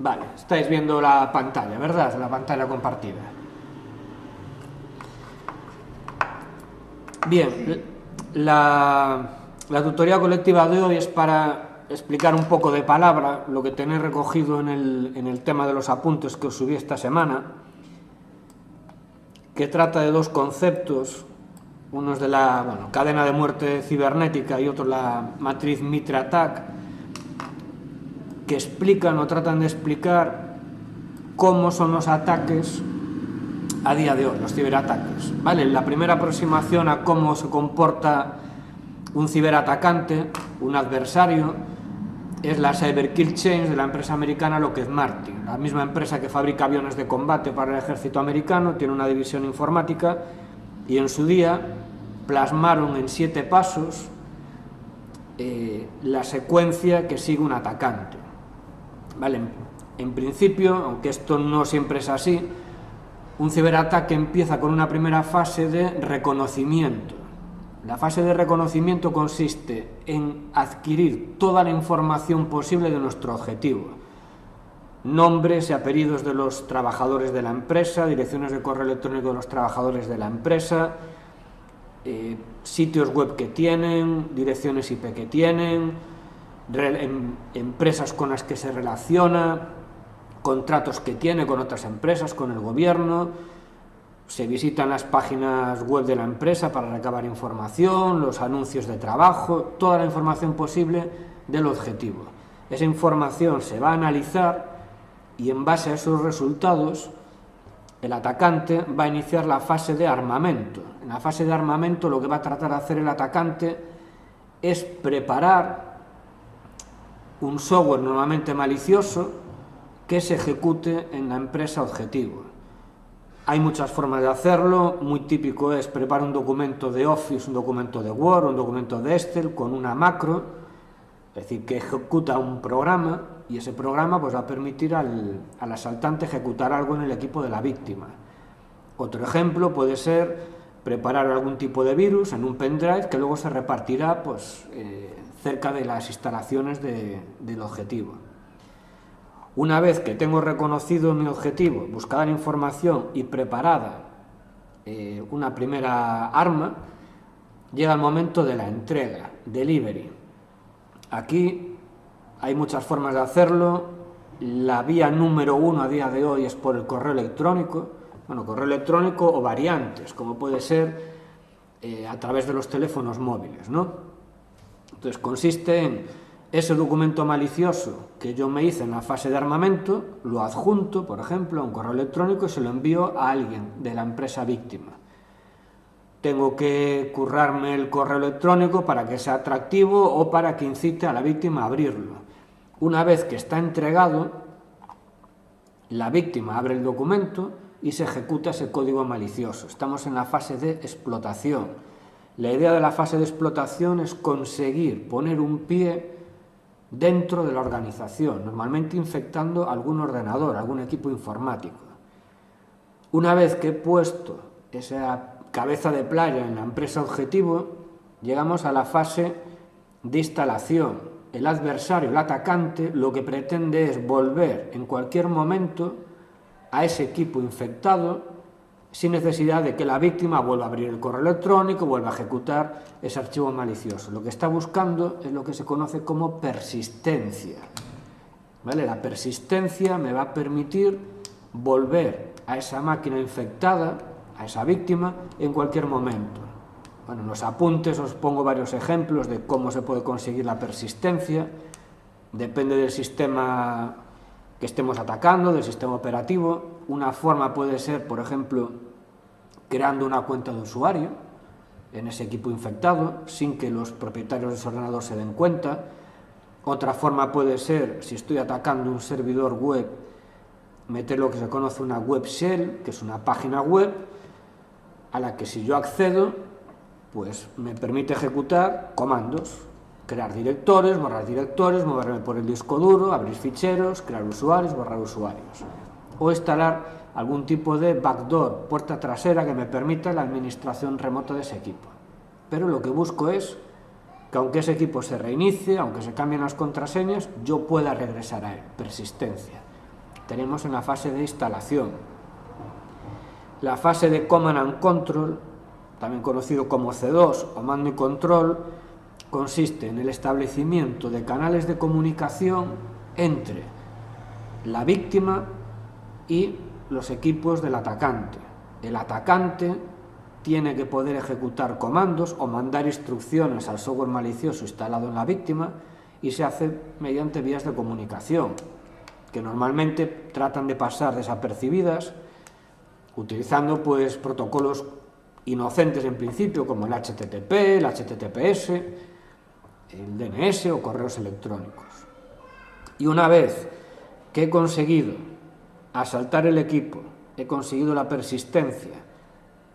Vale, estáis viendo la pantalla, ¿verdad? La pantalla compartida. Bien, la tutoría colectiva de hoy es para explicar un poco de palabra lo que tenéis recogido en el tema de los apuntes que os subí esta semana, que trata de dos conceptos. Uno es de la cadena de muerte cibernética y otro la matriz Mitre Attack, que explican o tratan de explicar cómo son los ataques a día de hoy, los ciberataques. ¿Vale? La primera aproximación a cómo se comporta un ciberatacante, un adversario, es la Cyber Kill Chain de la empresa americana Lockheed Martin, la misma empresa que fabrica aviones de combate para el ejército americano, tiene una división informática y en su día plasmaron en 7 pasos la secuencia que sigue un atacante. ¿Vale? En principio, aunque esto no siempre es así, un ciberataque empieza con una primera fase de reconocimiento. La fase de reconocimiento consiste en adquirir toda la información posible de nuestro objetivo. Nombres y apellidos de los trabajadores de la empresa, direcciones de correo electrónico de los trabajadores de la empresa, sitios web que tienen, direcciones IP que tienen, empresas con las que se relaciona, contratos que tiene con otras empresas, con el gobierno. Se visitan las páginas web de la empresa para recabar información, los anuncios de trabajo, toda la información posible del objetivo. Esa información se va a analizar y en base a esos resultados el atacante va a iniciar la fase de armamento. En la fase de armamento lo que va a tratar de hacer el atacante es preparar un software normalmente malicioso que se ejecute en la empresa objetivo. Hay muchas formas de hacerlo, muy típico es preparar un documento de Office, un documento de Word, un documento de Excel con una macro, es decir, que ejecuta un programa y ese programa pues va a permitir al asaltante ejecutar algo en el equipo de la víctima. Otro ejemplo puede ser preparar algún tipo de virus en un pendrive que luego se repartirá cerca de las instalaciones del objetivo. Una vez que tengo reconocido mi objetivo, buscada la información y preparada una primera arma, llega el momento de la entrega, delivery. Aquí hay muchas formas de hacerlo. La vía número 1 a día de hoy es por el correo electrónico. Bueno, correo electrónico o variantes, como puede ser a través de los teléfonos móviles, ¿no? Entonces consiste en ese documento malicioso que yo me hice en la fase de armamento, lo adjunto, por ejemplo, a un correo electrónico y se lo envío a alguien de la empresa víctima. Tengo que currarme el correo electrónico para que sea atractivo o para que incite a la víctima a abrirlo. Una vez que está entregado, la víctima abre el documento y se ejecuta ese código malicioso. Estamos en la fase de explotación. La idea de la fase de explotación es conseguir poner un pie dentro de la organización, normalmente infectando algún ordenador, algún equipo informático. Una vez que he puesto esa cabeza de playa en la empresa objetivo, llegamos a la fase de instalación. El adversario, el atacante, lo que pretende es volver en cualquier momento a ese equipo infectado sin necesidad de que la víctima vuelva a abrir el correo electrónico, vuelva a ejecutar ese archivo malicioso. Lo que está buscando es lo que se conoce como persistencia. ¿Vale? La persistencia me va a permitir volver a esa máquina infectada, a esa víctima, en cualquier momento. Bueno, en los apuntes os pongo varios ejemplos de cómo se puede conseguir la persistencia. Depende del sistema que estemos atacando, del sistema operativo. Una forma puede ser, por ejemplo, creando una cuenta de usuario en ese equipo infectado, sin que los propietarios de ese ordenador se den cuenta. Otra forma puede ser, si estoy atacando un servidor web, meter lo que se conoce una web shell, que es una página web a la que si yo accedo, pues me permite ejecutar comandos, crear directores, borrar directores, moverme por el disco duro, abrir ficheros, crear usuarios, borrar usuarios. O instalar algún tipo de backdoor, puerta trasera, que me permita la administración remota de ese equipo. Pero lo que busco es que aunque ese equipo se reinicie, aunque se cambien las contraseñas, yo pueda regresar a él. Persistencia. tenemos en la fase de instalación. La fase de Command and Control, también conocido como C2 o mando y control, consiste en el establecimiento de canales de comunicación entre la víctima y los equipos del atacante. El atacante tiene que poder ejecutar comandos o mandar instrucciones al software malicioso instalado en la víctima, y se hace mediante vías de comunicación que normalmente tratan de pasar desapercibidas, utilizando pues protocolos inocentes en principio, como el HTTP, el HTTPS, el DNS o correos electrónicos. Y una vez que he conseguido asaltar el equipo, he conseguido la persistencia,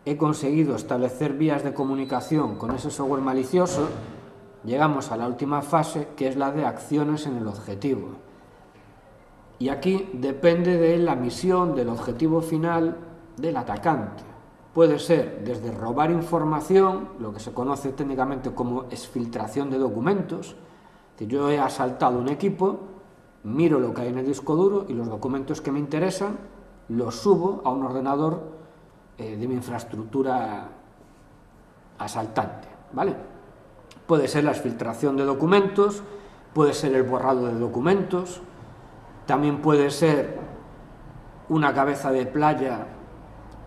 he conseguido establecer vías de comunicación con ese software malicioso, llegamos a la última fase, que es la de acciones en el objetivo. Y aquí depende de la misión, del objetivo final del atacante. Puede ser desde robar información, lo que se conoce técnicamente como exfiltración de documentos. Si yo he asaltado un equipo, miro lo que hay en el disco duro y los documentos que me interesan los subo a un ordenador de mi infraestructura asaltante, ¿vale? Puede ser la exfiltración de documentos, puede ser el borrado de documentos, también puede ser una cabeza de playa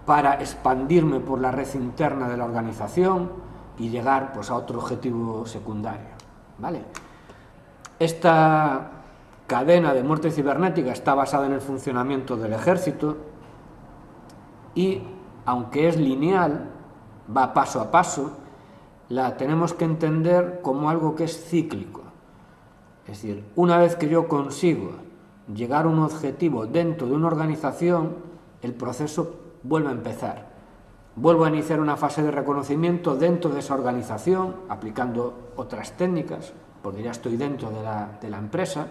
para expandirme por la red interna de la organización y llegar pues, a otro objetivo secundario, ¿vale? Esta cadena de muerte cibernética está basada en el funcionamiento del ejército y, aunque es lineal, va paso a paso, la tenemos que entender como algo que es cíclico. Es decir, una vez que yo consigo llegar a un objetivo dentro de una organización, el proceso vuelve a empezar. Vuelvo a iniciar una fase de reconocimiento dentro de esa organización, aplicando otras técnicas, porque ya estoy dentro de la empresa.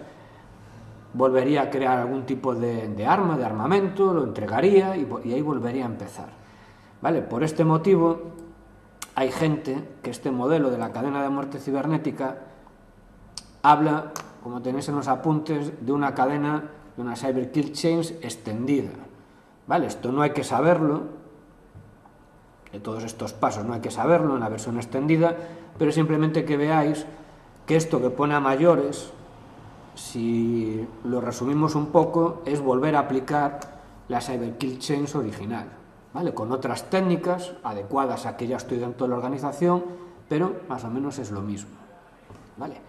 Volvería a crear algún tipo de arma, de armamento, lo entregaría y ahí volvería a empezar, ¿vale? Por este motivo, hay gente que este modelo de la cadena de muerte cibernética habla, como tenéis en los apuntes, de una cadena, de una cyber kill chains extendida, ¿vale? Esto no hay que saberlo, de todos estos pasos no hay que saberlo en la versión extendida, pero simplemente que veáis que esto que pone a mayores, si lo resumimos un poco, es volver a aplicar la cyber kill chains original, ¿vale? Con otras técnicas adecuadas a que ya estoy dentro de la organización, pero más o menos es lo mismo, ¿vale?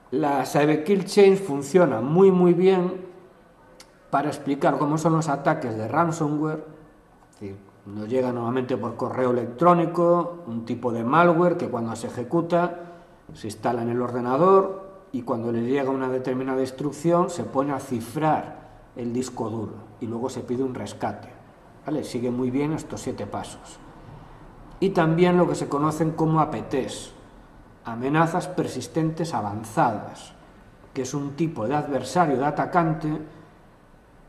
La cyber kill chains funciona muy bien para explicar cómo son los ataques de ransomware. Es decir, nos llega normalmente por correo electrónico un tipo de malware que cuando se ejecuta se instala en el ordenador y cuando le llega una determinada instrucción se pone a cifrar el disco duro y luego se pide un rescate, ¿vale? Sigue muy bien estos 7 pasos. Y también lo que se conocen como APTs, amenazas persistentes avanzadas, que es un tipo de adversario, de atacante,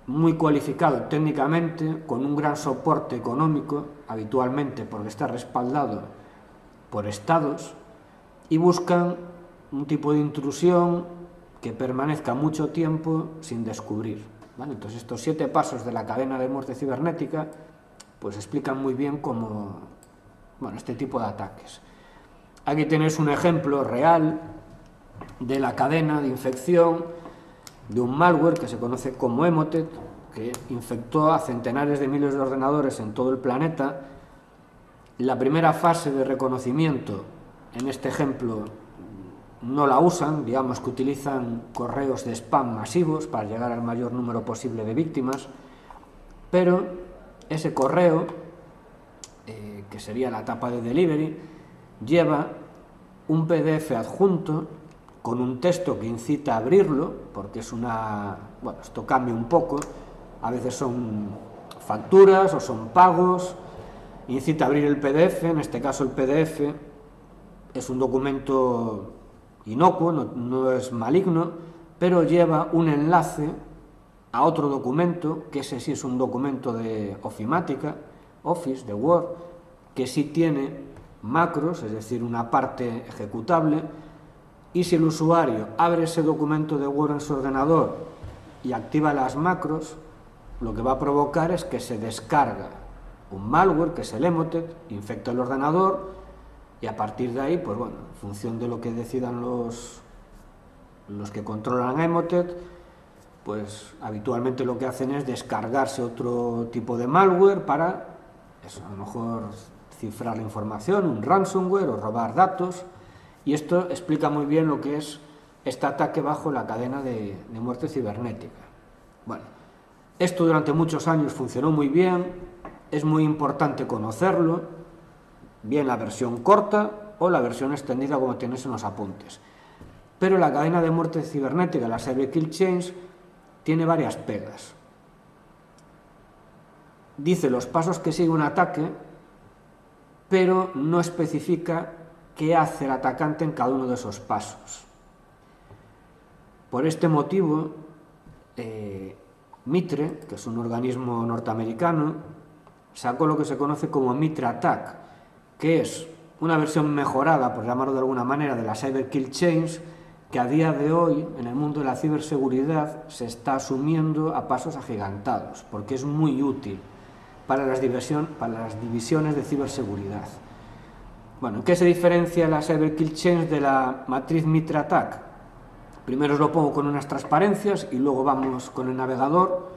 muy cualificado técnicamente, con un gran soporte económico, habitualmente porque está respaldado por estados, y buscan un tipo de intrusión que permanezca mucho tiempo sin descubrir, ¿vale? Entonces estos 7 pasos de la cadena de muerte cibernética pues explican muy bien cómo, bueno, este tipo de ataques. Aquí tenéis un ejemplo real de la cadena de infección de un malware que se conoce como Emotet, que infectó a centenares de miles de ordenadores en todo el planeta. La primera fase de reconocimiento, en este ejemplo, no la usan, digamos que utilizan correos de spam masivos para llegar al mayor número posible de víctimas, pero ese correo, que sería la etapa de delivery, lleva un PDF adjunto con un texto que incita a abrirlo, porque es una... bueno, esto cambia un poco, a veces son facturas o son pagos, incita a abrir el PDF, en este caso el PDF es un documento inocuo, no es maligno, pero lleva un enlace a otro documento, que ese sí es un documento de ofimática, Office, de Word, que sí tiene macros, es decir, una parte ejecutable, y si el usuario abre ese documento de Word en su ordenador y activa las macros, lo que va a provocar es que se descarga un malware, que es el Emotet, infecta el ordenador, y a partir de ahí, pues bueno, en función de lo que decidan los que controlan Emotet, pues habitualmente lo que hacen es descargarse otro tipo de malware para, eso, a lo mejor cifrar la información, un ransomware o robar datos, y esto explica muy bien lo que es este ataque bajo la cadena de muerte cibernética. Bueno, esto durante muchos años funcionó muy bien, es muy importante conocerlo, bien la versión corta o la versión extendida como tienes en los apuntes. Pero la cadena de muerte cibernética, la Cyber Kill Chains, tiene varias pegas. Dice los pasos que sigue un ataque, pero no especifica qué hace el atacante en cada uno de esos pasos. Por este motivo, Mitre, que es un organismo norteamericano, sacó lo que se conoce como Mitre Attack, que es una versión mejorada, por llamarlo de alguna manera, de la Cyber Kill Chains, que a día de hoy, en el mundo de la ciberseguridad, se está asumiendo a pasos agigantados, porque es muy útil para las divisiones de ciberseguridad. Bueno, ¿en qué se diferencia la Cyber Kill Chains de la matriz Mitre Attack? Primero os lo pongo con unas transparencias y luego vamos con el navegador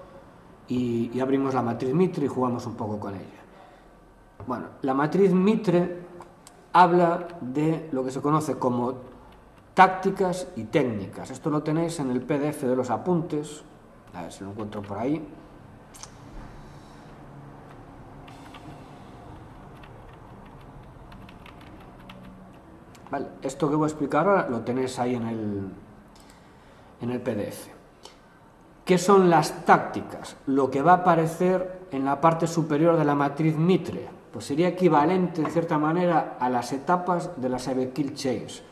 y abrimos la matriz Mitre y jugamos un poco con ella. Bueno, la matriz Mitre habla de lo que se conoce como tácticas y técnicas. Esto lo tenéis en el PDF de los apuntes. A ver si lo encuentro por ahí. Vale, esto que voy a explicar ahora lo tenéis ahí en el PDF. ¿Qué son las tácticas? Lo que va a aparecer en la parte superior de la matriz Mitre, pues sería equivalente en cierta manera a las etapas de la Cyber Kill Chains.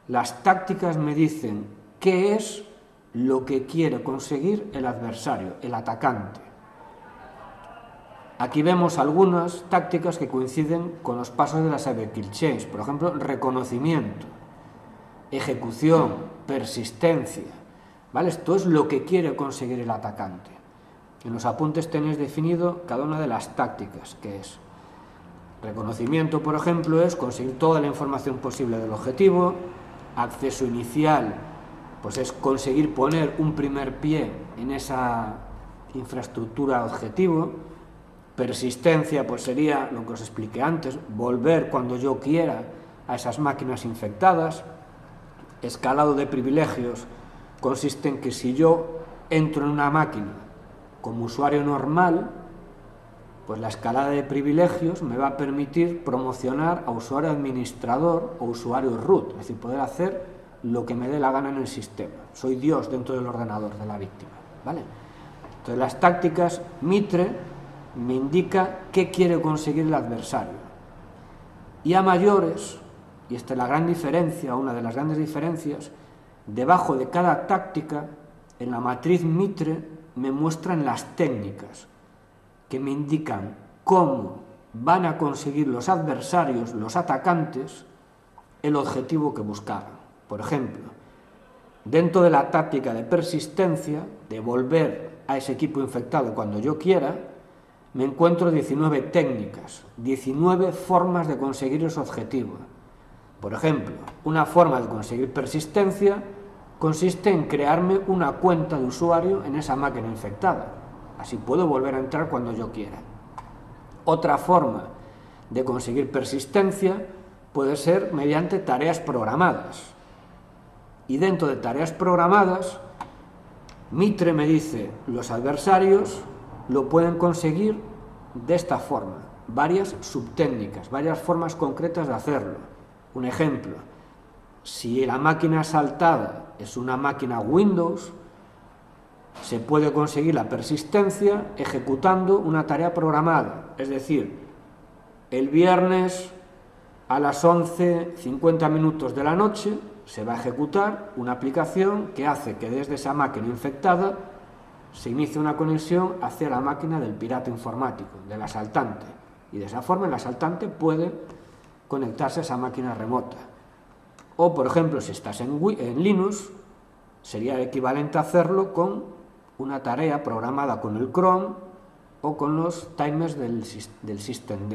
Las tácticas me dicen qué es lo que quiere conseguir el adversario, el atacante. Aquí vemos algunas tácticas que coinciden con los pasos de la Cyber Kill Chains. Por ejemplo, reconocimiento, ejecución, persistencia. ¿Vale? Esto es lo que quiere conseguir el atacante. En los apuntes tenéis definido cada una de las tácticas, que es reconocimiento, por ejemplo, es conseguir toda la información posible del objetivo. Acceso inicial, pues es conseguir poner un primer pie en esa infraestructura objetivo. Persistencia, pues sería lo que os expliqué antes, volver cuando yo quiera a esas máquinas infectadas. Escalado de privilegios consiste en que si yo entro en una máquina como usuario normal, pues la escalada de privilegios me va a permitir promocionar a usuario administrador o usuario root, es decir, poder hacer lo que me dé la gana en el sistema. Soy Dios dentro del ordenador de la víctima, ¿vale? Entonces las tácticas Mitre me indica qué quiere conseguir el adversario. Y a mayores, y esta es la gran diferencia, una de las grandes diferencias, debajo de cada táctica, en la matriz Mitre, me muestran las técnicas que me indican cómo van a conseguir los adversarios, los atacantes, el objetivo que buscaban. Por ejemplo, dentro de la táctica de persistencia, de volver a ese equipo infectado cuando yo quiera, me encuentro 19 técnicas, 19 formas de conseguir ese objetivo. Por ejemplo, una forma de conseguir persistencia consiste en crearme una cuenta de usuario en esa máquina infectada. Así puedo volver a entrar cuando yo quiera. Otra forma de conseguir persistencia puede ser mediante tareas programadas. Y dentro de tareas programadas, Mitre me dice, los adversarios lo pueden conseguir de esta forma. Varias subtécnicas, varias formas concretas de hacerlo. Un ejemplo, si la máquina asaltada es una máquina Windows, se puede conseguir la persistencia ejecutando una tarea programada, es decir, el viernes a las 11:50 de la noche se va a ejecutar una aplicación que hace que desde esa máquina infectada se inicie una conexión hacia la máquina del pirata informático, del asaltante, y de esa forma el asaltante puede conectarse a esa máquina remota. O, por ejemplo, si estás en Linux, sería equivalente a hacerlo con una tarea programada con el cron o con los timers del systemd.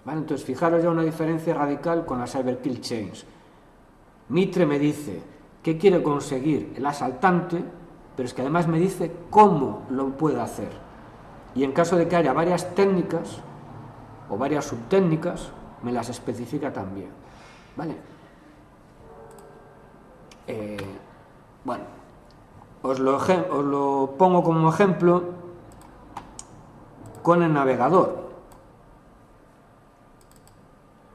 ¿Vale? Entonces, fijaros ya una diferencia radical con la Cyberkill Chains. Mitre me dice qué quiere conseguir el asaltante, pero es que además me dice cómo lo puede hacer. Y en caso de que haya varias técnicas o varias subtécnicas, me las especifica también. ¿Vale? Bueno, os lo pongo como ejemplo con el navegador.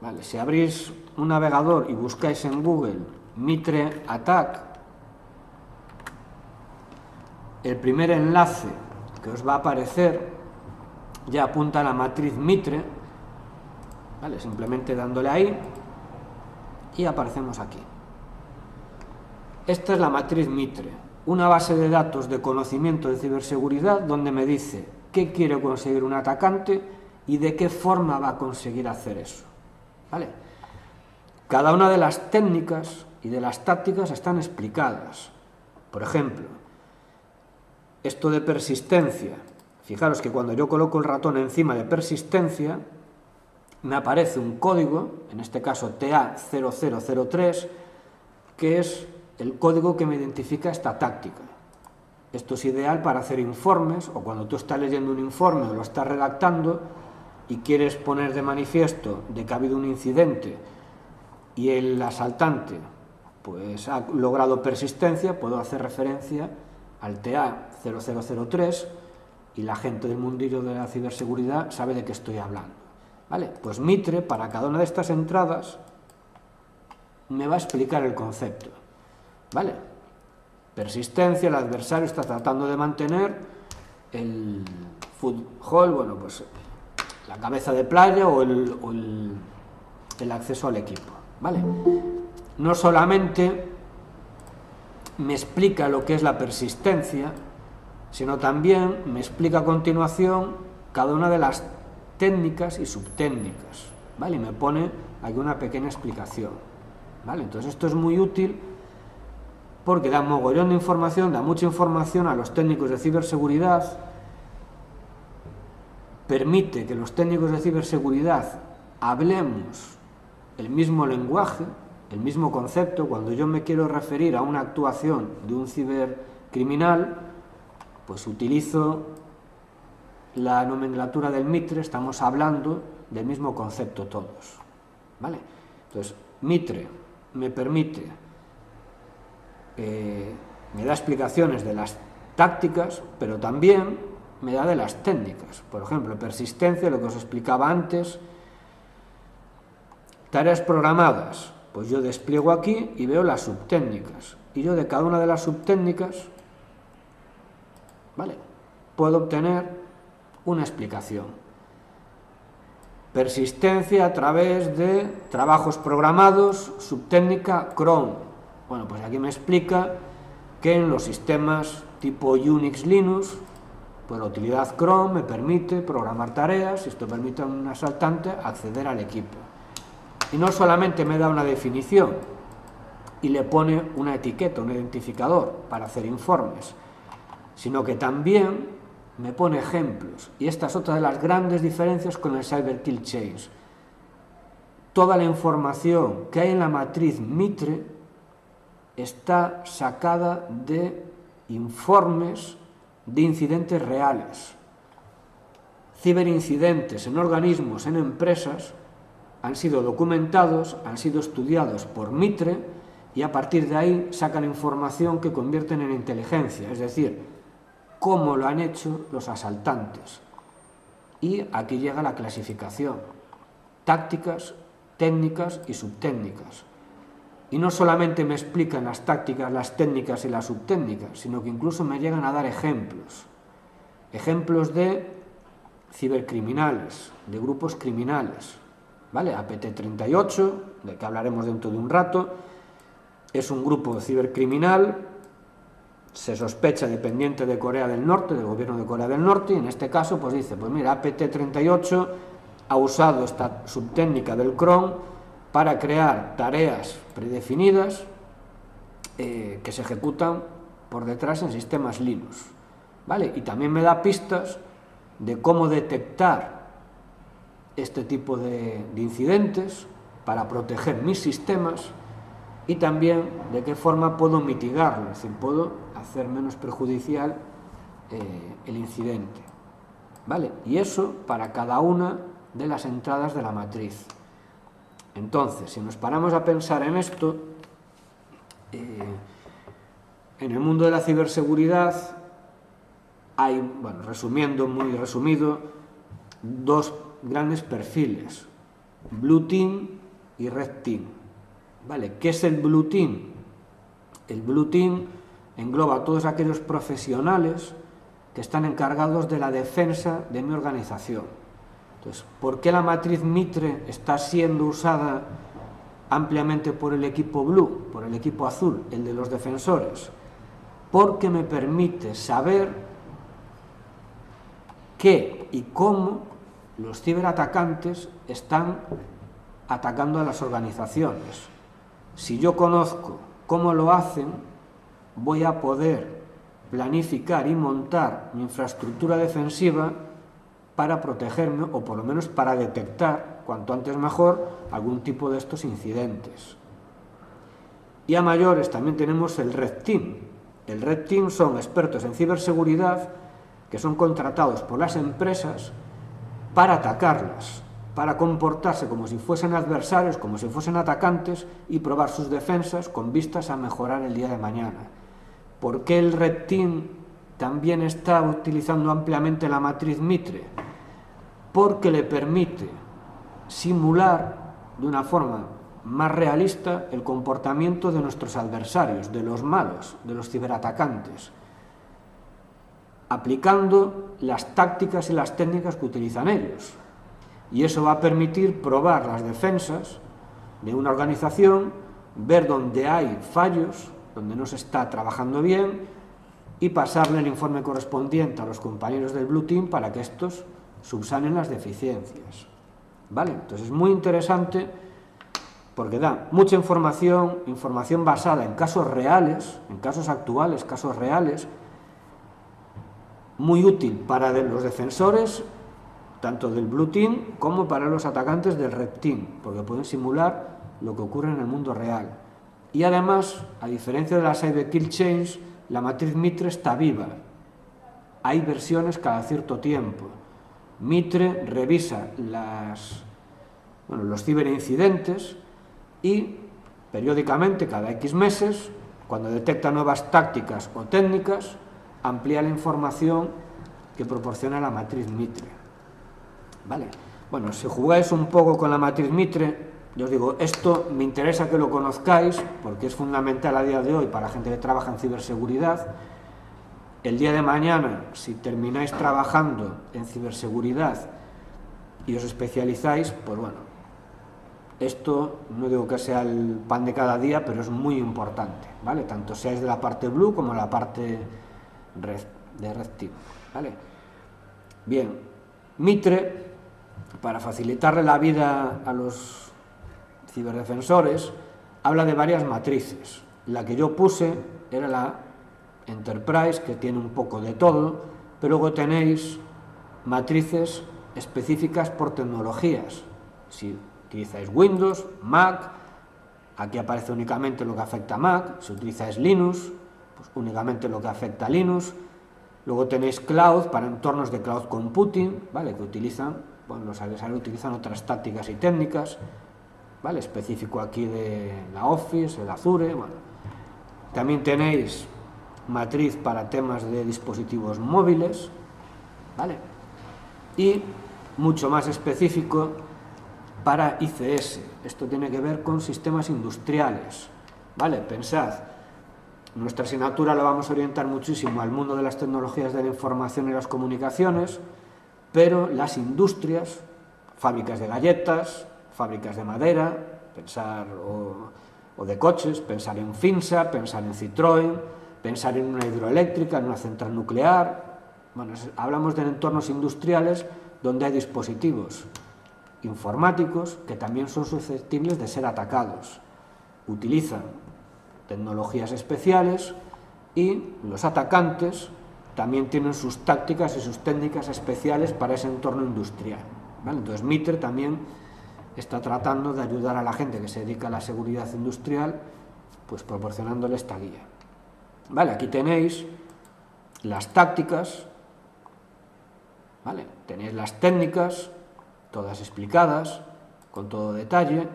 Vale, si abrís un navegador y buscáis en Google Mitre Attack, el primer enlace que os va a aparecer ya apunta a la matriz Mitre, ¿vale? Simplemente dándole ahí y aparecemos aquí. Esta es la matriz Mitre, una base de datos de conocimiento de ciberseguridad donde me dice qué quiere conseguir un atacante y de qué forma va a conseguir hacer eso. ¿Vale? Cada una de las técnicas y de las tácticas están explicadas. Por ejemplo, esto de persistencia. Fijaros que cuando yo coloco el ratón encima de persistencia, me aparece un código, en este caso TA0003, que es el código que me identifica esta táctica. Esto es ideal para hacer informes, o cuando tú estás leyendo un informe o lo estás redactando y quieres poner de manifiesto de que ha habido un incidente y el asaltante pues ha logrado persistencia, puedo hacer referencia al TA0003 y la gente del mundillo de la ciberseguridad sabe de qué estoy hablando. ¿Vale? Pues Mitre, para cada una de estas entradas, me va a explicar el concepto. ¿Vale? Persistencia, el adversario está tratando de mantener el foothold, bueno, pues la cabeza de playa o el acceso al equipo. ¿Vale? No solamente me explica lo que es la persistencia, sino también me explica a continuación cada una de las técnicas y subtécnicas. ¿Vale? Y me pone aquí una pequeña explicación. ¿Vale? Entonces esto es muy útil porque da mogollón de información, da mucha información a los técnicos de ciberseguridad, permite que los técnicos de ciberseguridad hablemos el mismo lenguaje, el mismo concepto. Cuando yo me quiero referir a una actuación de un cibercriminal, pues utilizo la nomenclatura del Mitre, estamos hablando del mismo concepto todos. ¿Vale? Entonces, Mitre me permite, me da explicaciones de las tácticas, pero también me da de las técnicas. Por ejemplo, persistencia, lo que os explicaba antes. Tareas programadas, pues yo despliego aquí y veo las subtécnicas. Y yo de cada una de las subtécnicas, ¿vale?, puedo obtener una explicación. Persistencia a través de trabajos programados, subtécnica cron. Bueno, pues aquí me explica que en los sistemas tipo Unix, Linux, pues la utilidad cron me permite programar tareas y esto permite a un asaltante acceder al equipo. Y no solamente me da una definición y le pone una etiqueta, un identificador para hacer informes, sino que también me pone ejemplos. Y esta es otra de las grandes diferencias con el Cyberkill Chains. Toda la información que hay en la matriz Mitre está sacada de informes de incidentes reales. Ciberincidentes en organismos, en empresas, han sido documentados, han sido estudiados por Mitre y a partir de ahí sacan información que convierten en inteligencia, es decir, cómo lo han hecho los asaltantes. Y aquí llega la clasificación: tácticas, técnicas y subtécnicas. Y no solamente me explican las tácticas, las técnicas y las subtécnicas, sino que incluso me llegan a dar ejemplos. Ejemplos de cibercriminales, de grupos criminales. ¿Vale? APT38, del que hablaremos dentro de un rato, es un grupo cibercriminal, se sospecha dependiente de Corea del Norte, del gobierno de Corea del Norte, y en este caso pues dice, pues mira, APT38 ha usado esta subtécnica del cron para crear tareas predefinidas que se ejecutan por detrás en sistemas Linux. ¿vale? Y también me da pistas de cómo detectar este tipo de incidentes para proteger mis sistemas y también de qué forma puedo mitigarlo, es decir, puedo hacer menos perjudicial el incidente, ¿vale? Y eso para cada una de las entradas de la matriz. Entonces, si nos paramos a pensar en esto, en el mundo de la ciberseguridad hay, bueno, resumiendo, muy resumido, dos grandes perfiles, Blue Team y Red Team. ¿Vale? ¿Qué es el Blue Team? El Blue Team engloba a todos aquellos profesionales que están encargados de la defensa de mi organización. Entonces, ¿por qué la matriz Mitre está siendo usada ampliamente por el equipo Blue, por el equipo azul, el de los defensores? Porque me permite saber qué y cómo los ciberatacantes están atacando a las organizaciones. Si yo conozco cómo lo hacen, voy a poder planificar y montar mi infraestructura defensiva para protegerme, o por lo menos para detectar, cuanto antes mejor, algún tipo de estos incidentes. Y a mayores también tenemos el Red Team. El Red Team son expertos en ciberseguridad que son contratados por las empresas para atacarlas, para comportarse como si fuesen adversarios, como si fuesen atacantes y probar sus defensas con vistas a mejorar el día de mañana. ¿Por qué el Red Team también está utilizando ampliamente la matriz Mitre? Porque le permite simular de una forma más realista el comportamiento de nuestros adversarios, de los malos, de los ciberatacantes, aplicando las tácticas y las técnicas que utilizan ellos. Y eso va a permitir probar las defensas de una organización, ver dónde hay fallos, donde no se está trabajando bien, y pasarle el informe correspondiente a los compañeros del Blue Team para que estos subsanen las deficiencias. ¿Vale? Entonces es muy interesante porque da mucha información, información basada en casos reales, en casos actuales, casos reales, muy útil para los defensores, tanto del Blue Team como para los atacantes del Red Team, porque pueden simular lo que ocurre en el mundo real. Y además, a diferencia de la Cyber Kill Chains, la matriz Mitre está viva. Hay versiones cada cierto tiempo. Mitre revisa los ciberincidentes y periódicamente, cada X meses, cuando detecta nuevas tácticas o técnicas, amplía la información que proporciona la matriz Mitre. ¿Vale? Bueno, si jugáis un poco con la matriz Mitre, yo os digo, esto me interesa que lo conozcáis porque es fundamental a día de hoy para la gente que trabaja en ciberseguridad. El día de mañana, si termináis trabajando en ciberseguridad y os especializáis, pues bueno, esto no digo que sea el pan de cada día, pero es muy importante, ¿vale? Tanto seáis de la parte Blue como de la parte de Red Team, ¿vale? Bien, Mitre, para facilitarle la vida a los ciberdefensores, habla de varias matrices. La que yo puse era la Enterprise, que tiene un poco de todo, pero luego tenéis matrices específicas por tecnologías. Si utilizáis Windows, Mac, aquí aparece únicamente lo que afecta a Mac. Si utilizáis Linux, pues únicamente lo que afecta a Linux. Luego tenéis Cloud para entornos de Cloud Computing, ¿vale? Que utilizan, bueno, los adversarios utilizan otras tácticas y técnicas, ¿vale? Específico aquí de la Office, el Azure, bueno. También tenéis matriz para temas de dispositivos móviles, ¿vale? Y mucho más específico para ICS. Esto tiene que ver con sistemas industriales, ¿vale? Pensad, nuestra asignatura la vamos a orientar muchísimo al mundo de las tecnologías de la información y las comunicaciones, pero las industrias, fábricas de galletas, fábricas de madera, pensar o de coches, pensar en Finsa, pensar en Citroën, pensar en una hidroeléctrica, en una central nuclear. Bueno, hablamos de entornos industriales donde hay dispositivos informáticos que también son susceptibles de ser atacados. Utilizan tecnologías especiales y los atacantes también tienen sus tácticas y sus técnicas especiales para ese entorno industrial, ¿vale? Entonces Mitre también está tratando de ayudar a la gente que se dedica a la seguridad industrial, pues proporcionándole esta guía. Vale, aquí tenéis las tácticas, ¿vale? Tenéis las técnicas, todas explicadas, con todo detalle,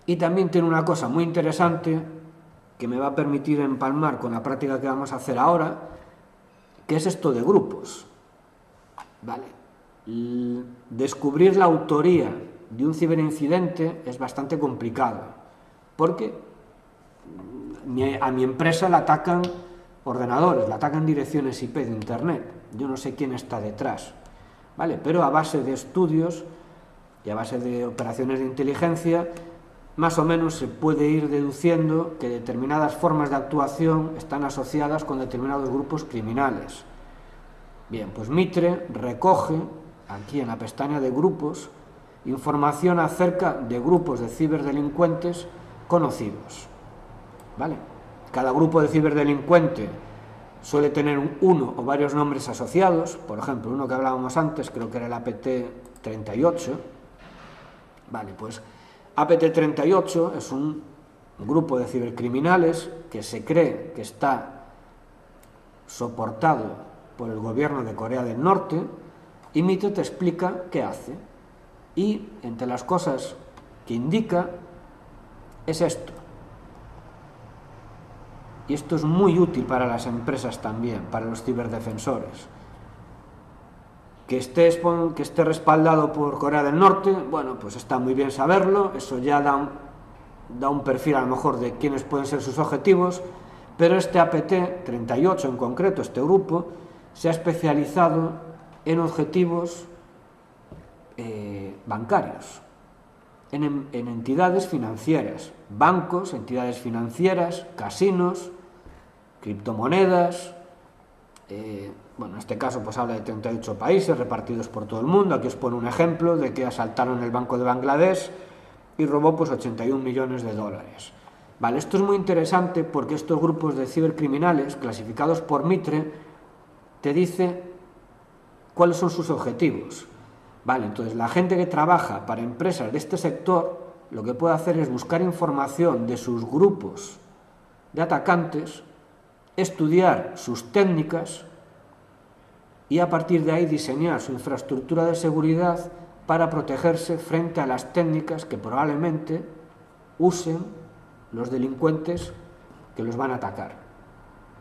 y también tiene una cosa muy interesante que me va a permitir empalmar con la práctica que vamos a hacer ahora, que es esto de grupos, ¿vale? Descubrir la autoría de un ciberincidente es bastante complicado, porque a mi empresa la atacan ordenadores, la atacan direcciones IP de internet, yo no sé quién está detrás, ¿vale? Pero a base de estudios y a base de operaciones de inteligencia, más o menos se puede ir deduciendo que determinadas formas de actuación están asociadas con determinados grupos criminales. Bien, pues Mitre recoge aquí en la pestaña de grupos información acerca de grupos de ciberdelincuentes conocidos, ¿vale? Cada grupo de ciberdelincuente suele tener uno o varios nombres asociados, por ejemplo, uno que hablábamos antes, creo que era el APT38, vale, pues APT38 es un grupo de cibercriminales que se cree que está soportado por el gobierno de Corea del Norte, y Mitre te explica qué hace. Y entre las cosas que indica es esto. Y esto es muy útil para las empresas también, para los ciberdefensores. Que esté respaldado por Corea del Norte, bueno, pues está muy bien saberlo, eso ya da un perfil a lo mejor de quiénes pueden ser sus objetivos, pero este APT38 en concreto, este grupo, se ha especializado en objetivos bancarios, en entidades financieras, bancos, entidades financieras, casinos, criptomonedas. Bueno, en este caso pues habla de 38 países repartidos por todo el mundo. Aquí os pone un ejemplo de que asaltaron el Banco de Bangladesh y robó pues 81 millones de dólares. Vale, esto es muy interesante porque estos grupos de cibercriminales clasificados por Mitre te dice cuáles son sus objetivos. Vale, entonces la gente que trabaja para empresas de este sector lo que puede hacer es buscar información de sus grupos de atacantes, estudiar sus técnicas y a partir de ahí diseñar su infraestructura de seguridad para protegerse frente a las técnicas que probablemente usen los delincuentes que los van a atacar.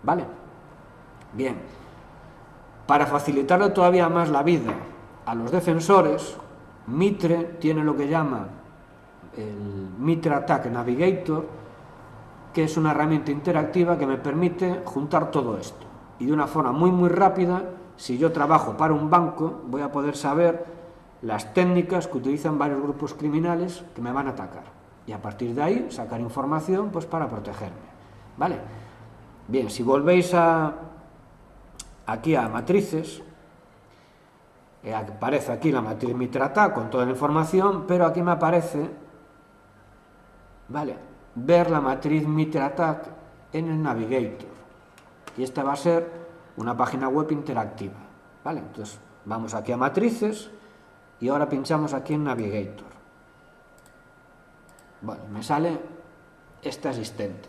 ¿Vale? Bien. Para facilitarle todavía más la vida a los defensores, Mitre tiene lo que llama el Mitre Attack Navigator, que es una herramienta interactiva que me permite juntar todo esto. Y de una forma muy rápida, si yo trabajo para un banco, voy a poder saber las técnicas que utilizan varios grupos criminales que me van a atacar. Y a partir de ahí sacar información pues para protegerme. ¿Vale? Bien, si volvéis aquí a matrices, aparece aquí la matriz Mitre Attack con toda la información, pero aquí me aparece, ¿vale?, ver la matriz Mitre Attack en el Navigator. Y esta va a ser una página web interactiva, ¿vale? Entonces vamos aquí a matrices y ahora pinchamos aquí en Navigator. Bueno, me sale este asistente.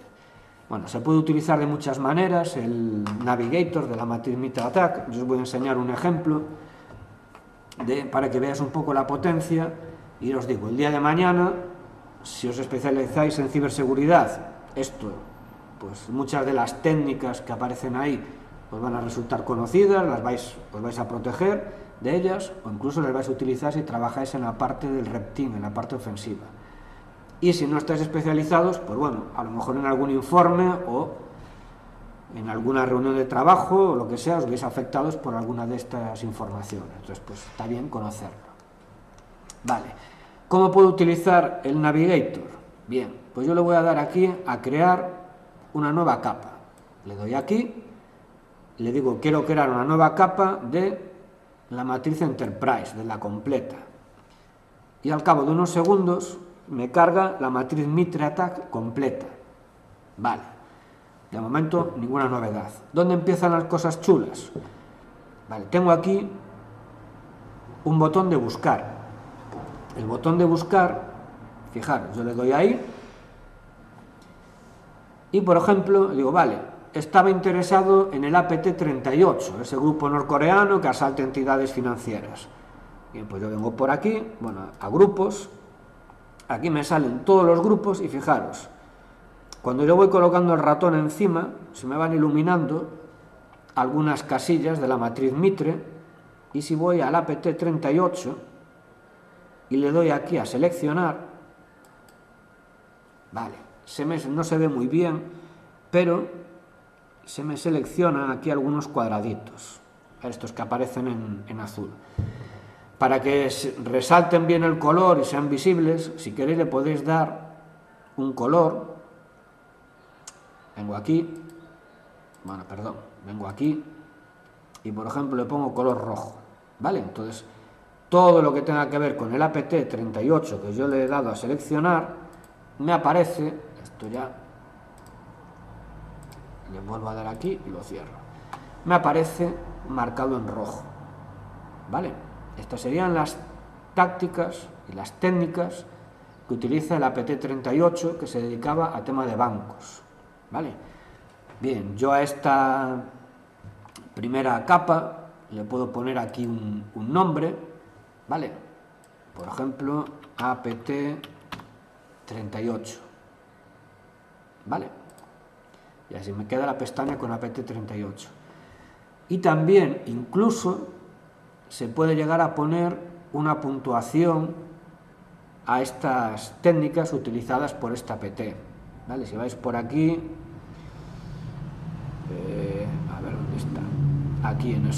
Bueno, se puede utilizar de muchas maneras el Navigator de la matriz Mitre Attack. Yo os voy a enseñar un ejemplo para que veáis un poco la potencia. Y os digo, el día de mañana, si os especializáis en ciberseguridad, pues muchas de las técnicas que aparecen ahí os van a resultar conocidas, os vais a proteger de ellas, o incluso las vais a utilizar si trabajáis en la parte del red team, en la parte ofensiva. Y si no estáis especializados, pues bueno, a lo mejor en algún informe o en alguna reunión de trabajo o lo que sea, os veis afectados por alguna de estas informaciones. Entonces, pues está bien conocerlo. Vale. ¿Cómo puedo utilizar el Navigator? Bien, pues yo le voy a dar aquí a crear una nueva capa. Le doy aquí, le digo quiero crear una nueva capa de la matriz Enterprise, de la completa. Y al cabo de unos segundos me carga la matriz Mitre Attack completa. Vale. De momento, ninguna novedad. ¿Dónde empiezan las cosas chulas? Vale, tengo aquí un botón de buscar. El botón de buscar, fijaros, yo le doy ahí y, por ejemplo, digo, vale, estaba interesado en el APT38, ese grupo norcoreano que asalta entidades financieras. Bien, pues yo vengo por aquí, bueno, a grupos, aquí me salen todos los grupos y fijaros, cuando yo voy colocando el ratón encima, se me van iluminando algunas casillas de la matriz Mitre, y si voy al APT38 y le doy aquí a seleccionar, vale, no se ve muy bien, pero se me seleccionan aquí algunos cuadraditos, estos que aparecen en azul. Para que resalten bien el color y sean visibles, si queréis le podéis dar un color. Vengo aquí y, por ejemplo, le pongo color rojo, ¿vale? Entonces, todo lo que tenga que ver con el APT38 que yo le he dado a seleccionar, me aparece, esto ya, le vuelvo a dar aquí y lo cierro, me aparece marcado en rojo, ¿vale? Estas serían las tácticas y las técnicas que utiliza el APT38, que se dedicaba a tema de bancos, ¿vale? Bien, yo a esta primera capa le puedo poner aquí un nombre, ¿vale? Por ejemplo, APT38, ¿vale? Y así me queda la pestaña con APT38. Y también, incluso, se puede llegar a poner una puntuación a estas técnicas utilizadas por esta APT, ¿vale? Si vais por aquí, a ver dónde está, aquí en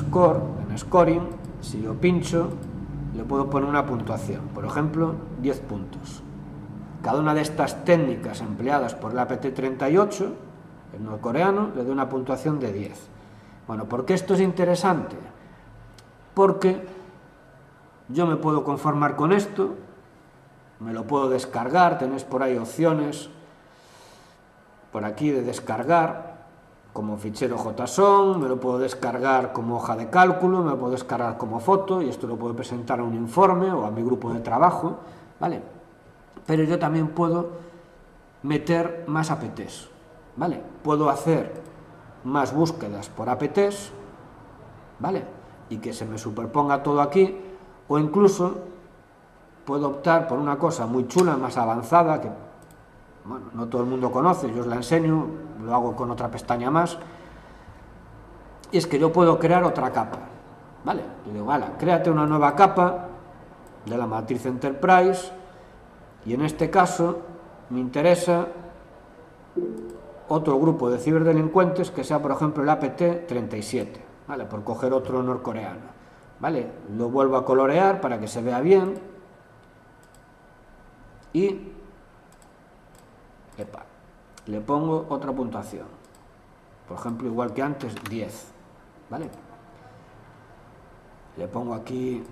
Scoring, si yo pincho, le puedo poner una puntuación, por ejemplo, 10 puntos. Cada una de estas técnicas empleadas por el APT38, el norcoreano, le doy una puntuación de 10. Bueno, ¿por qué esto es interesante? Porque yo me puedo conformar con esto, me lo puedo descargar, tenéis por ahí opciones por aquí de descargar como fichero JSON, me lo puedo descargar como hoja de cálculo, me lo puedo descargar como foto, y esto lo puedo presentar a un informe o a mi grupo de trabajo, ¿vale? Pero yo también puedo meter más APTs, ¿vale? Puedo hacer más búsquedas por APTs, ¿vale? Y que se me superponga todo aquí, o incluso puedo optar por una cosa muy chula, más avanzada, que bueno, no todo el mundo conoce, yo os la enseño, lo hago con otra pestaña más, y es que yo puedo crear otra capa, ¿vale? Le digo, vale, créate una nueva capa de la matriz Enterprise, y en este caso me interesa otro grupo de ciberdelincuentes que sea, por ejemplo, el APT37, ¿vale? Por coger otro norcoreano, ¿vale? Lo vuelvo a colorear para que se vea bien y le pongo otra puntuación, por ejemplo, igual que antes, 10, ¿vale? Le pongo aquí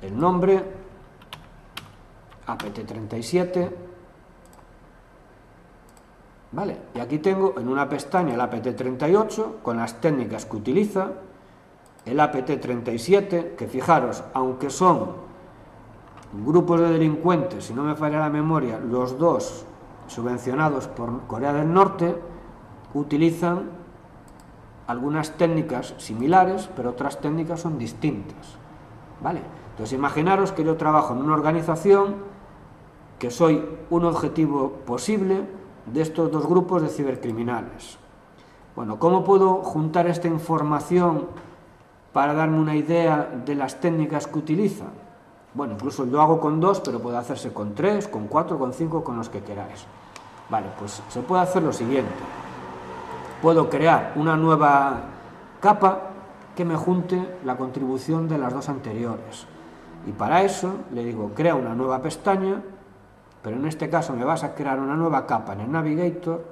el nombre, APT37, ¿vale? Y aquí tengo en una pestaña el APT38 con las técnicas que utiliza, el APT37, que fijaros, aunque son grupos de delincuentes, si no me falla la memoria, los dos subvencionados por Corea del Norte, utilizan algunas técnicas similares, pero otras técnicas son distintas, ¿vale? Entonces imaginaros que yo trabajo en una organización, que soy un objetivo posible de estos dos grupos de cibercriminales. Bueno, ¿cómo puedo juntar esta información para darme una idea de las técnicas que utilizan? Bueno, incluso yo hago con 2, pero puede hacerse con 3, con 4, con 5, con los que queráis. Vale, pues se puede hacer lo siguiente. Puedo crear una nueva capa que me junte la contribución de las dos anteriores. Y para eso le digo, crea una nueva pestaña, pero en este caso me vas a crear una nueva capa en el Navigator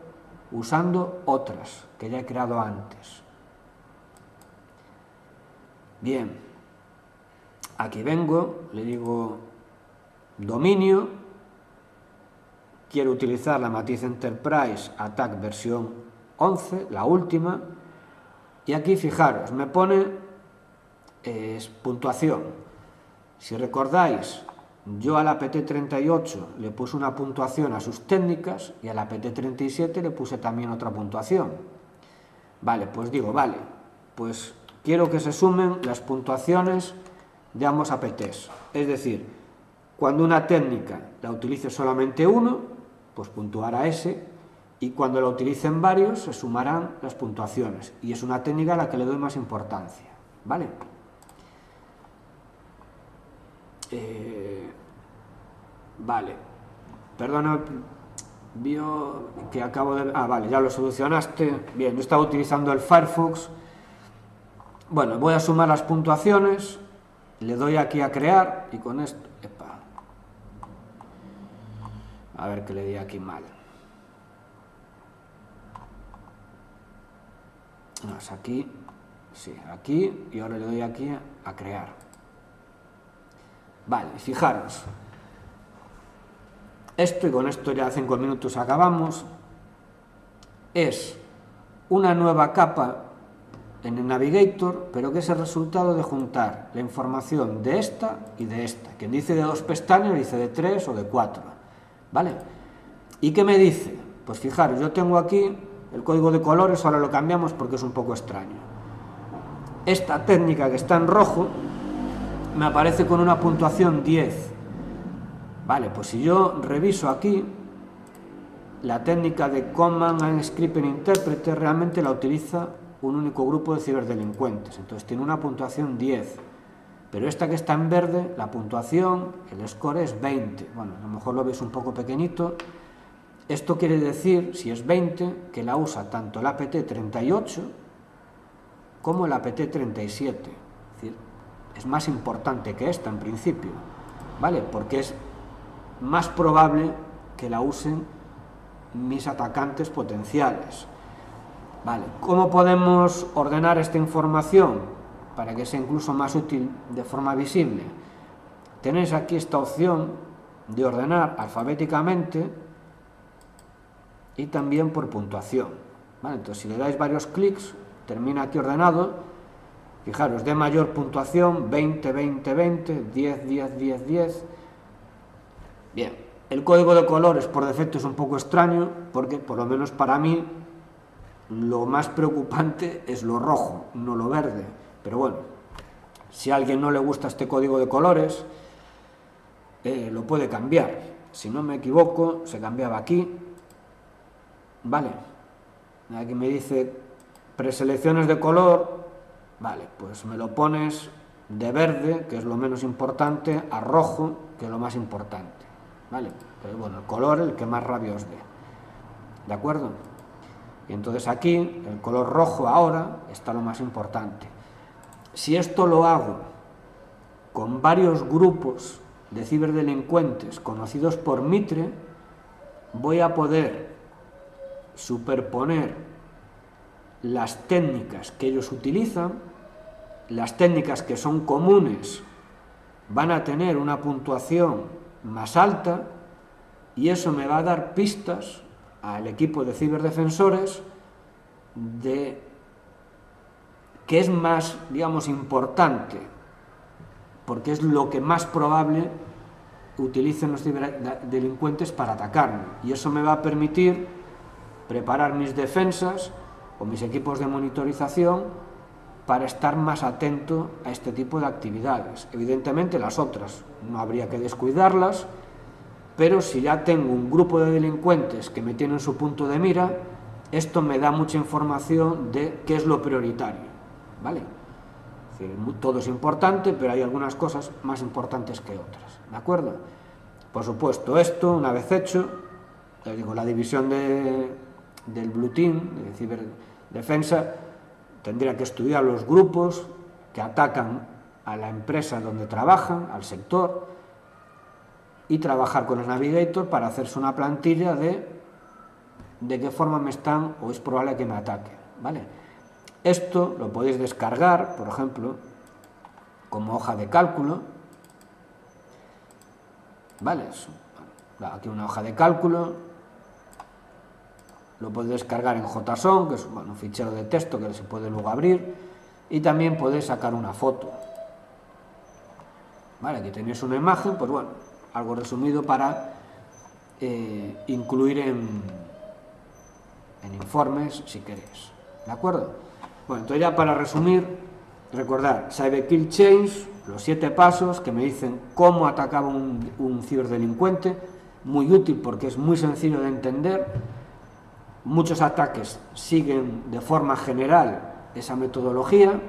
usando otras que ya he creado antes. Bien. Aquí vengo, le digo dominio, quiero utilizar la Matiz Enterprise Attack versión 11, la última, y aquí fijaros, me pone puntuación. Si recordáis, yo a la PT38 le puse una puntuación a sus técnicas y a la PT37 le puse también otra puntuación. Vale, pues digo, vale, pues quiero que se sumen las puntuaciones de ambos APTs. Es decir, cuando una técnica la utilice solamente uno, pues puntuará ese, y cuando la utilicen varios se sumarán las puntuaciones. Y es una técnica a la que le doy más importancia. ¿Vale? Vale, perdona, vio que acabo de... vale, ya lo solucionaste. Bien, yo estaba utilizando el Firefox. Bueno, voy a sumar las puntuaciones, le doy aquí a crear y con esto... Epa. A ver que le di aquí mal. No, es aquí, sí, aquí, y ahora le doy aquí a crear. Vale, fijaros. Esto, y con esto ya 5 minutos acabamos, es una nueva capa en el Navigator, pero que es el resultado de juntar la información de esta y de esta. Quien dice de 2 pestañas dice de 3 o de 4. ¿Vale? ¿Y qué me dice? Pues fijaros, yo tengo aquí el código de colores, ahora lo cambiamos porque es un poco extraño. Esta técnica que está en rojo me aparece con una puntuación 10. Vale, pues si yo reviso aquí, la técnica de Command and Scripting Interpreter realmente la utiliza un único grupo de ciberdelincuentes, entonces tiene una puntuación 10. Pero esta que está en verde, la puntuación, el score es 20. Bueno, a lo mejor lo veis un poco pequeñito. Esto quiere decir, si es 20, que la usa tanto el APT38 como el APT37. Es decir, es más importante que esta en principio, ¿vale? Porque es más probable que la usen mis atacantes potenciales. Vale, ¿cómo podemos ordenar esta información para que sea incluso más útil de forma visible? Tenéis aquí esta opción de ordenar alfabéticamente y también por puntuación. Vale, entonces si le dais varios clics, termina aquí ordenado. Fijaros, de mayor puntuación, 20, 20, 20, 10, 10, 10, 10. Bien, el código de colores por defecto es un poco extraño, porque por lo menos para mí lo más preocupante es lo rojo, no lo verde. Pero bueno, si a alguien no le gusta este código de colores, lo puede cambiar. Si no me equivoco, se cambiaba aquí. Vale, aquí me dice preselecciones de color. Vale, pues me lo pones de verde, que es lo menos importante, a rojo, que es lo más importante. Vale, pero bueno, el color el que más rabia os dé. ¿De acuerdo? Y entonces aquí, el color rojo ahora, está lo más importante. Si esto lo hago con varios grupos de ciberdelincuentes conocidos por Mitre, voy a poder superponer las técnicas que ellos utilizan. Las técnicas que son comunes van a tener una puntuación más alta y eso me va a dar pistas al equipo de ciberdefensores de qué es más, digamos, importante, porque es lo que más probable utilicen los ciberdelincuentes para atacarme, y eso me va a permitir preparar mis defensas o mis equipos de monitorización para estar más atento a este tipo de actividades. Evidentemente las otras no habría que descuidarlas, pero si ya tengo un grupo de delincuentes que me tienen su punto de mira, esto me da mucha información de qué es lo prioritario, ¿vale? Es decir, todo es importante, pero hay algunas cosas más importantes que otras, ¿de acuerdo? Por supuesto, esto, una vez hecho, les digo, la división del Blue Team, de ciberdefensa, tendría que estudiar los grupos que atacan a la empresa donde trabajan, al sector, y trabajar con el Navigator para hacerse una plantilla de qué forma me están o es probable que me ataquen, ¿vale? Esto lo podéis descargar, por ejemplo, como hoja de cálculo, ¿vale? Aquí una hoja de cálculo, lo podéis descargar en JSON, que es un fichero de texto que se puede luego abrir, y también podéis sacar una foto. Vale, aquí tenéis una imagen, pues bueno, algo resumido para incluir en informes si queréis. ¿De acuerdo? Bueno, entonces ya para resumir, recordad, Cyberkill Chains, los 7 pasos que me dicen cómo atacaba un ciberdelincuente, muy útil porque es muy sencillo de entender. Muchos ataques siguen de forma general esa metodología.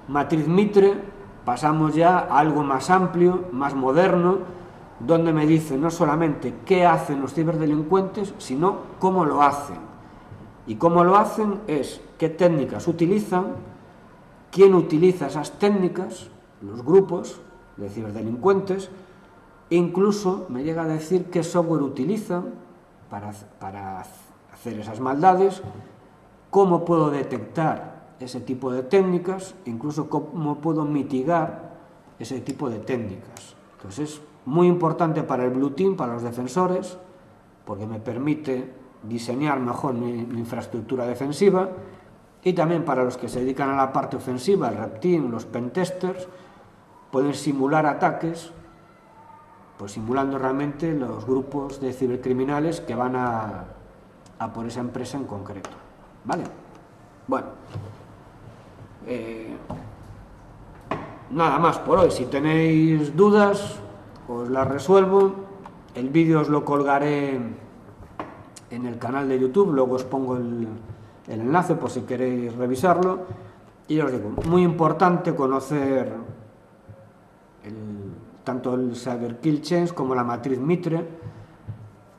Matriz Mitre, pasamos ya a algo más amplio, más moderno, donde me dice no solamente qué hacen los ciberdelincuentes, sino cómo lo hacen. Y cómo lo hacen es qué técnicas utilizan, quién utiliza esas técnicas, los grupos de ciberdelincuentes, e incluso me llega a decir qué software utilizan para hacer esas maldades, cómo puedo detectar ese tipo de técnicas, incluso cómo puedo mitigar ese tipo de técnicas. Entonces es muy importante para el Blue Team, para los defensores, porque me permite diseñar mejor mi infraestructura defensiva, y también para los que se dedican a la parte ofensiva, el Red Team, los pentesters, pueden simular ataques, pues simulando realmente los grupos de cibercriminales que van a por esa empresa en concreto. ¿Vale? Bueno, nada más por hoy. Si tenéis dudas, os las resuelvo. El vídeo os lo colgaré en el canal de YouTube, luego os pongo el enlace por si queréis revisarlo. Y os digo, muy importante conocer tanto el Cyberkill Chains como la matriz Mitre.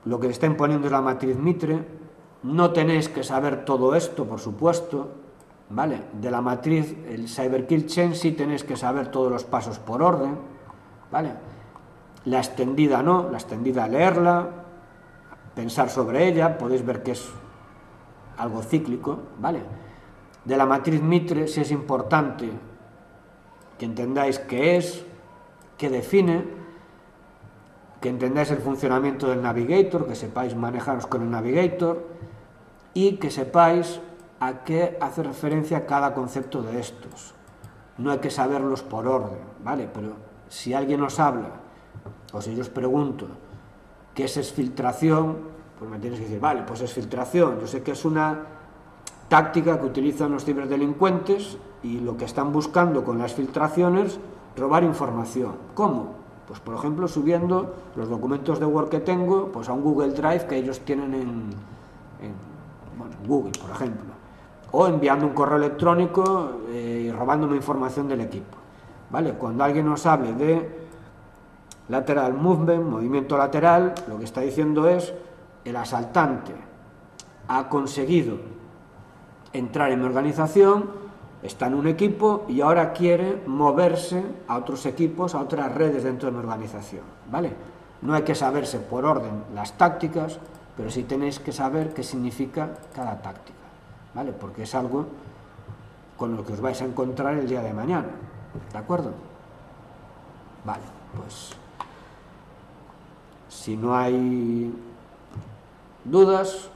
Lo que estén poniendo es la matriz Mitre. No tenéis que saber todo esto, por supuesto, ¿vale? De la matriz, el Cyberkill Chain, sí tenéis que saber todos los pasos por orden, ¿vale? La extendida no, la extendida leerla, pensar sobre ella, podéis ver que es algo cíclico, ¿vale? De la matriz Mitre sí es importante que entendáis qué es, qué define, que entendáis el funcionamiento del Navigator, que sepáis manejaros con el Navigator y que sepáis a qué hace referencia cada concepto de estos. No hay que saberlos por orden, ¿vale? Pero si alguien os habla, o si yo os pregunto qué es exfiltración, pues me tenéis que decir, vale, pues exfiltración, yo sé que es una táctica que utilizan los ciberdelincuentes y lo que están buscando con las filtraciones, robar información. ¿Cómo? Pues por ejemplo subiendo los documentos de Word que tengo pues a un Google Drive que ellos tienen en Google, por ejemplo, o enviando un correo electrónico y robándome información del equipo, ¿vale? Cuando alguien nos hable de lateral movement, movimiento lateral, lo que está diciendo es el asaltante ha conseguido entrar en mi organización, está en un equipo y ahora quiere moverse a otros equipos, a otras redes dentro de mi organización, ¿vale? No hay que saberse por orden las tácticas, pero sí tenéis que saber qué significa cada táctica, ¿vale? Porque es algo con lo que os vais a encontrar el día de mañana, ¿de acuerdo? Vale, pues si no hay dudas,